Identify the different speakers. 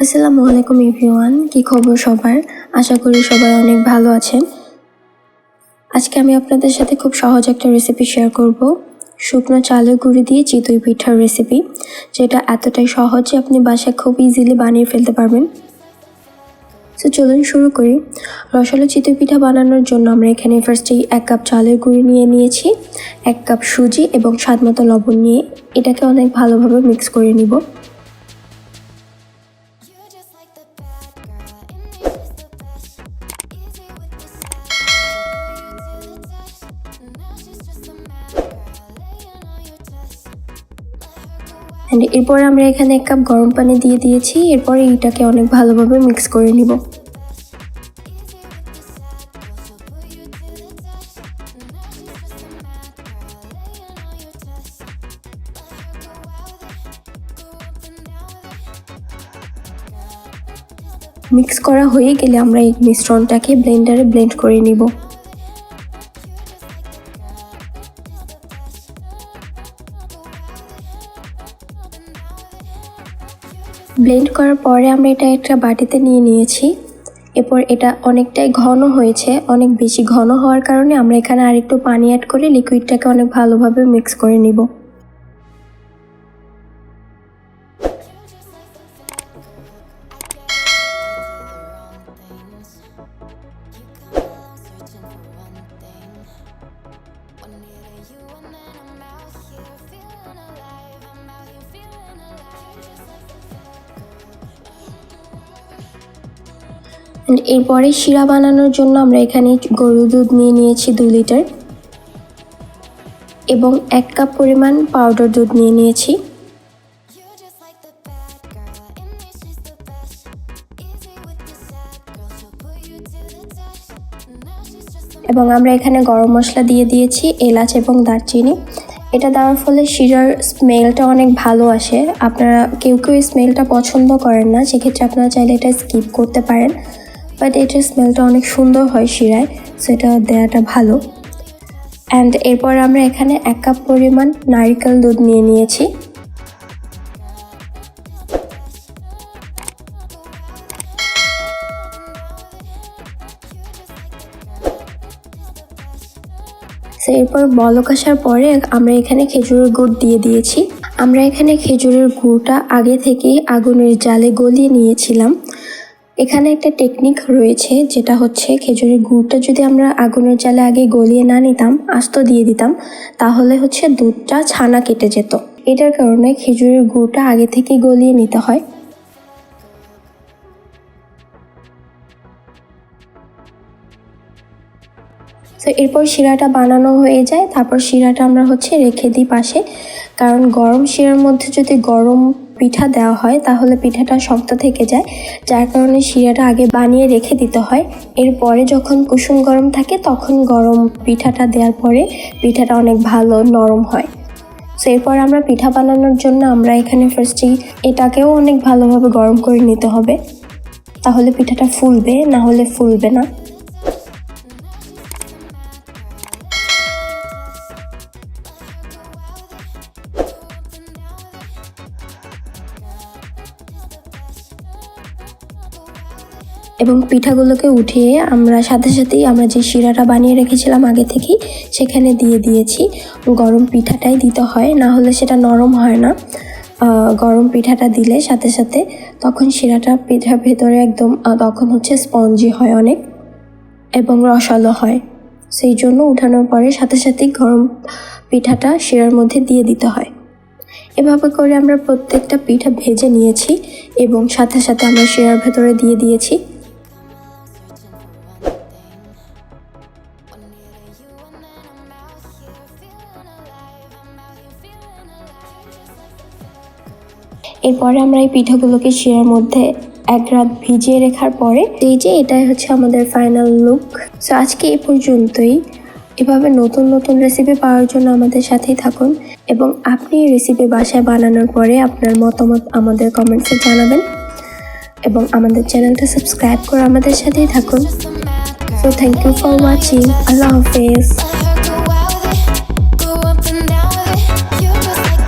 Speaker 1: আসসালামু আলাইকুম এভরিওয়ান, কি খবর সবার? আশা করি সবাই অনেক ভালো আছেন। আজকে আমি আপনাদের সাথে খুব সহজ একটা রেসিপি শেয়ার করব, শুকনো চালের গুঁড়ি দিয়ে চিতই পিঠার রেসিপি, যেটা এতটাই সহজ যে আপনি বাসায় খুব ইজিলি বানিয়ে ফেলতে পারবেন। তো চলুন শুরু করি। রসালো চিতই পিঠা বানানোর জন্য আমরা এখানে ফার্স্টেই 1 কাপ চালের গুঁড়ি নিয়ে নিয়েছি, 1 কাপ সুজি এবং স্বাদমতো লবণ নিয়ে এটাকে অনেক ভালোভাবে মিক্স করে নিব। এরপরে আমরা এখানে 1 কাপ গরম পানি দিয়ে দিয়েছি। এরপরে এটাকে অনেক ভালোভাবে মিক্স করে নিব। মিক্স করা হয়ে গেলে আমরা এই মিশ্রণটাকে ব্লেন্ডারে ব্লেন্ড করে নিব। ব্লেন্ড করার পরে আমরা এটা একটা বাটিতে নিয়ে নিয়েছি। এরপর এটা অনেকটাই ঘন হয়েছে, অনেক বেশি ঘন হওয়ার কারণে আমরা এখানে আরেকটু পানি অ্যাড করে লিকুইডটাকে অনেক ভালোভাবে মিক্স করে নিব। এরপরে শিরা বানানোর জন্য আমরা এখানে গরুর দুধ নিয়ে নিয়েছি 2 লিটার এবং 1 কাপ পরিমাণ পাউডার দুধ নিয়ে নিয়েছি। এবং আমরা এখানে গরম মশলা দিয়ে দিয়েছি, এলাচ এবং দারচিনি। এটা দেওয়ার ফলে শিরার স্মেলটা অনেক ভালো আসে। আপনারা কেউ কেউ স্মেলটা পছন্দ করেন না, সেক্ষেত্রে আপনারা চাইলে এটা স্কিপ করতে পারেন, বাট এটার স্মেলটা অনেক সুন্দর হয় শিরায়, সেটা দেওয়াটা ভালো। অ্যান্ড এরপর আমরা এখানে 1 কাপ পরিমাণ নারকেল দুধ নিয়ে নিয়েছি। এরপর বলক আসার পরে আমরা এখানে খেজুরের গুড় দিয়ে দিয়েছি। আমরা এখানে খেজুরের গুড়টা আগে থেকেই আগুনের জালে গলিয়ে নিয়েছিলাম। এখানে একটা টেকনিক রয়েছে, যেটা হচ্ছে খেজুরের গুড়টা যদি আমরা আগুনের জালে আগে গলিয়ে না নিতাম, আস্ত দিয়ে দিতাম, তাহলে হচ্ছে দুধটা ছানা কেটে যেত। এটার কারণে খেজুরের গুড়টা আগে থেকেই গলিয়ে নিতে হয়। তো এরপর শিরাটা বানানো হয়ে যায়, তারপর শিরাটা আমরা হচ্ছে রেখে দিই পাশে, কারণ গরম শিরার মধ্যে যদি গরম পিঠা দেওয়া হয় তাহলে পিঠাটা শক্ত থেকে যায়, যার কারণে শিরাটা আগে বানিয়ে রেখে দিতে হয়। এরপরে যখন কুসুম গরম থাকে তখন গরম পিঠাটা দেওয়ার পরে পিঠাটা অনেক ভালো নরম হয়। তো এরপর আমরা পিঠা বানানোর জন্য আমরা এখানে ফার্স্টেই এটাকেও অনেক ভালোভাবে গরম করে নিতে হবে, তাহলে পিঠাটা ফুলবে, না হলে ফুলবে না। এবং পিঠাগুলোকে উঠিয়ে আমরা সাথে সাথেই আমরা যে শিরাটা বানিয়ে রেখেছিলাম আগে থেকেই সেখানে দিয়ে দিয়েছি। গরম পিঠাটাই দিতে হয়, না হলে সেটা নরম হয় না। গরম পিঠাটা দিলে সাথে সাথে তখন শিরাটা পিঠার ভেতরে একদম তখন হচ্ছে স্পঞ্জি হয় অনেক এবং রসালো হয়। সেই জন্য উঠানোর পরে সাথে সাথেই গরম পিঠাটা শিরার মধ্যে দিয়ে দিতে হয়। এভাবে করে আমরা প্রত্যেকটা পিঠা ভেজে নিয়েছি এবং সাথে সাথে আমরা শিরার ভেতরে দিয়ে দিয়েছি। এরপরে আমরা এই পিঠাগুলোকে শিরার মধ্যে 1 রাত ভিজিয়ে রাখার পরে এই যে এটাই হচ্ছে আমাদের ফাইনাল লুক। সো আজকে এই পর্যন্তই। এভাবে নতুন নতুন রেসিপি পাওয়ার জন্য আমাদের সাথেই থাকুন এবং আপনি এই রেসিপি বাসায় বানানোর পরে আপনার মতামত আমাদের কমেন্টসে জানাবেন এবং আমাদের চ্যানেলটা সাবস্ক্রাইব করে আমাদের সাথেই থাকুন। So thank you for watching. আল্লাহ হাফেজ।